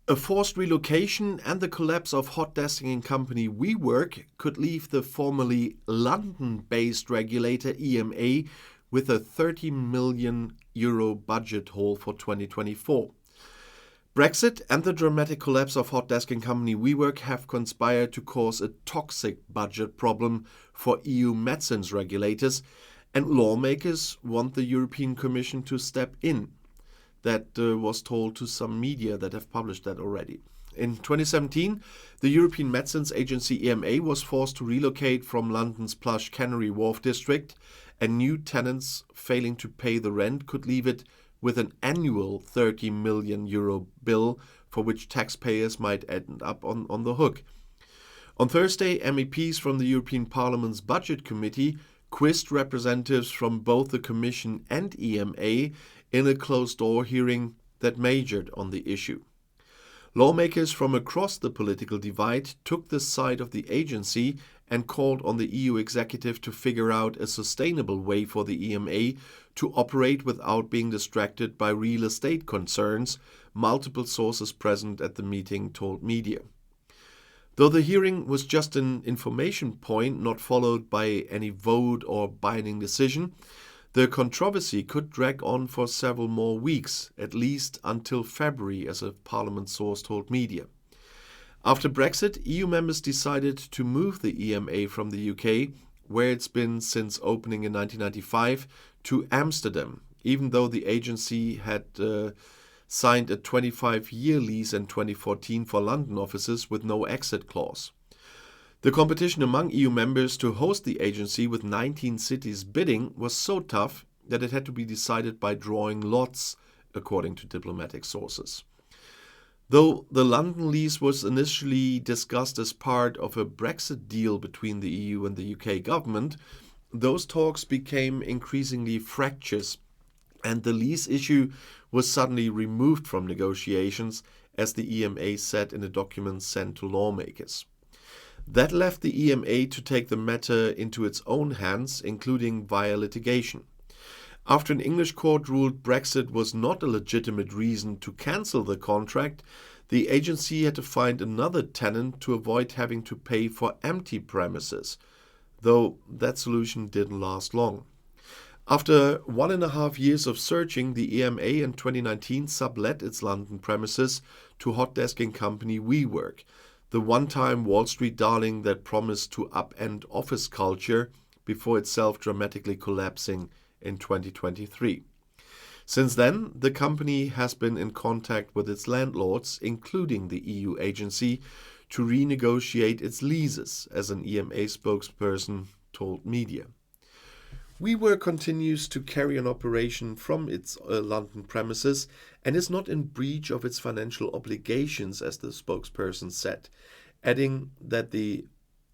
A forced relocation and the collapse of hotdesking company WeWork could leave the formerly London-based regulator EMA with a €30 million budget hole for 2024. Brexit and the dramatic collapse of hotdesking company WeWork have conspired to cause a toxic budget problem for EU medicines regulators, and lawmakers want the European Commission to step in. That was told to some media that have published that already. In 2017, the European Medicines Agency EMA was forced to relocate from London's plush Canary Wharf district, and new tenants failing to pay the rent could leave it with an annual €30 million bill for which taxpayers might end up on the hook. On Thursday, MEPs from the European Parliament's Budget Committee quizzed representatives from both the Commission and EMA in a closed-door hearing that majored on the issue. Lawmakers from across the political divide took the side of the agency and called on the EU executive to figure out a sustainable way for the EMA to operate without being distracted by real estate concerns, multiple sources present at the meeting told media. Though the hearing was just an information point not followed by any vote or binding decision, the controversy could drag on for several more weeks, at least until February, as a Parliament source told media. After Brexit, EU members decided to move the EMA from the UK, where it's been since opening in 1995, to Amsterdam, even though the agency had signed a 25-year lease in 2014 for London offices with no exit clause. The competition among EU members to host the agency with 19 cities bidding was so tough that it had to be decided by drawing lots, according to diplomatic sources. Though the London lease was initially discussed as part of a Brexit deal between the EU and the UK government, those talks became increasingly fractious, and the lease issue was suddenly removed from negotiations, as the EMA said in a document sent to lawmakers. That left the EMA to take the matter into its own hands, including via litigation. After an English court ruled Brexit was not a legitimate reason to cancel the contract, the agency had to find another tenant to avoid having to pay for empty premises, though that solution didn't last long. After 1.5 years of searching, the EMA in 2019 sublet its London premises to hotdesking company WeWork, the one-time Wall Street darling that promised to upend office culture before itself dramatically collapsing in 2023. Since then, the company has been in contact with its landlords, including the EU agency, to renegotiate its leases, as an EMA spokesperson told media. WeWork continues to carry an operation from its London premises and is not in breach of its financial obligations, as the spokesperson said, adding that the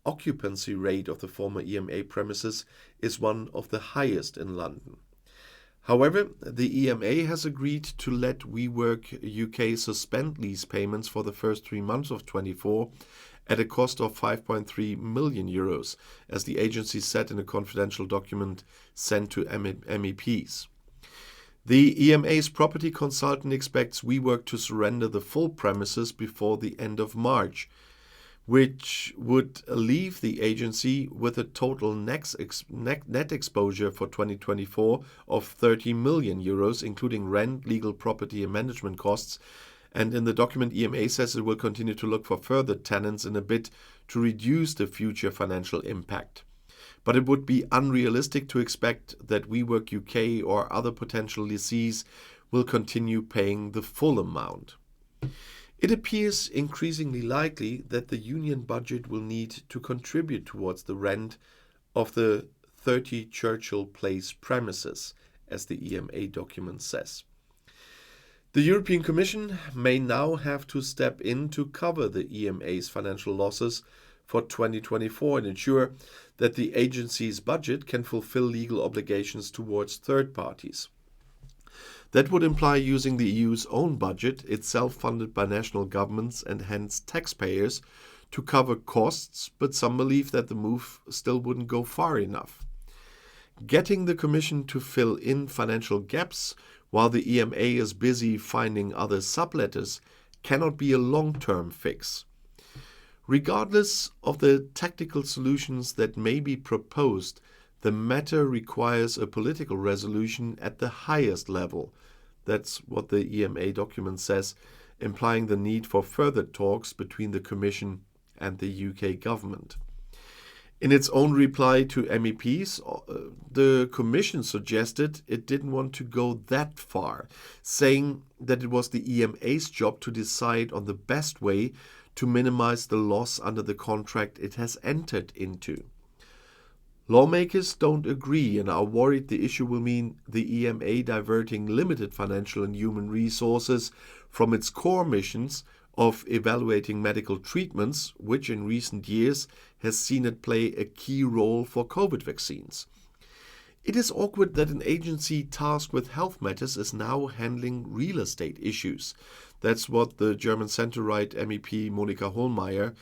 occupancy rate of the former EMA premises is one of the highest in London. However, the EMA has agreed to let WeWork UK suspend lease payments for the first 3 months of 2024 at a cost of €5.3 million, as the agency said in a confidential document sent to MEPs. The EMA's property consultant expects WeWork to surrender the full premises before the end of March, which would leave the agency with a total net exposure for 2024 of €30 million, including rent, legal, property and management costs. And in the document, EMA says it will continue to look for further tenants in a bid to reduce the future financial impact. But it would be unrealistic to expect that WeWork UK or other potential lessees will continue paying the full amount. It appears increasingly likely that the union budget will need to contribute towards the rent of the 30 Churchill Place premises, as the EMA document says. The European Commission may now have to step in to cover the EMA's financial losses for 2024 and ensure that the agency's budget can fulfill legal obligations towards third parties. That would imply using the EU's own budget, itself funded by national governments and hence taxpayers, to cover costs, but some believe that the move still wouldn't go far enough. Getting the Commission to fill in financial gaps while the EMA is busy finding other subletters cannot be a long-term fix. Regardless of the tactical solutions that may be proposed, the matter requires a political resolution at the highest level. That's what the EMA document says, implying the need for further talks between the Commission and the UK government. In its own reply to MEPs, the Commission suggested it didn't want to go that far, saying that it was the EMA's job to decide on the best way to minimize the loss under the contract it has entered into. Lawmakers don't agree and are worried the issue will mean the EMA diverting limited financial and human resources from its core missions of evaluating medical treatments, which in recent years has seen it play a key role for COVID vaccines. It is awkward that an agency tasked with health matters is now handling real estate issues. That's what the German centre-right MEP Monika Hohlmeier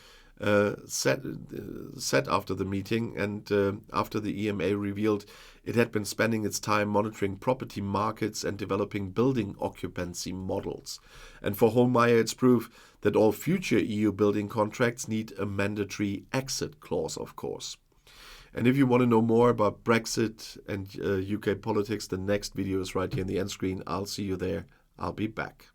said after the meeting, and after the EMA revealed it had been spending its time monitoring property markets and developing building occupancy models. And for Hohlmeier, it's proof that all future EU building contracts need a mandatory exit clause, of course. And if you want to know more about Brexit and UK politics, the next video is right here in the end screen. I'll see you there. I'll be back.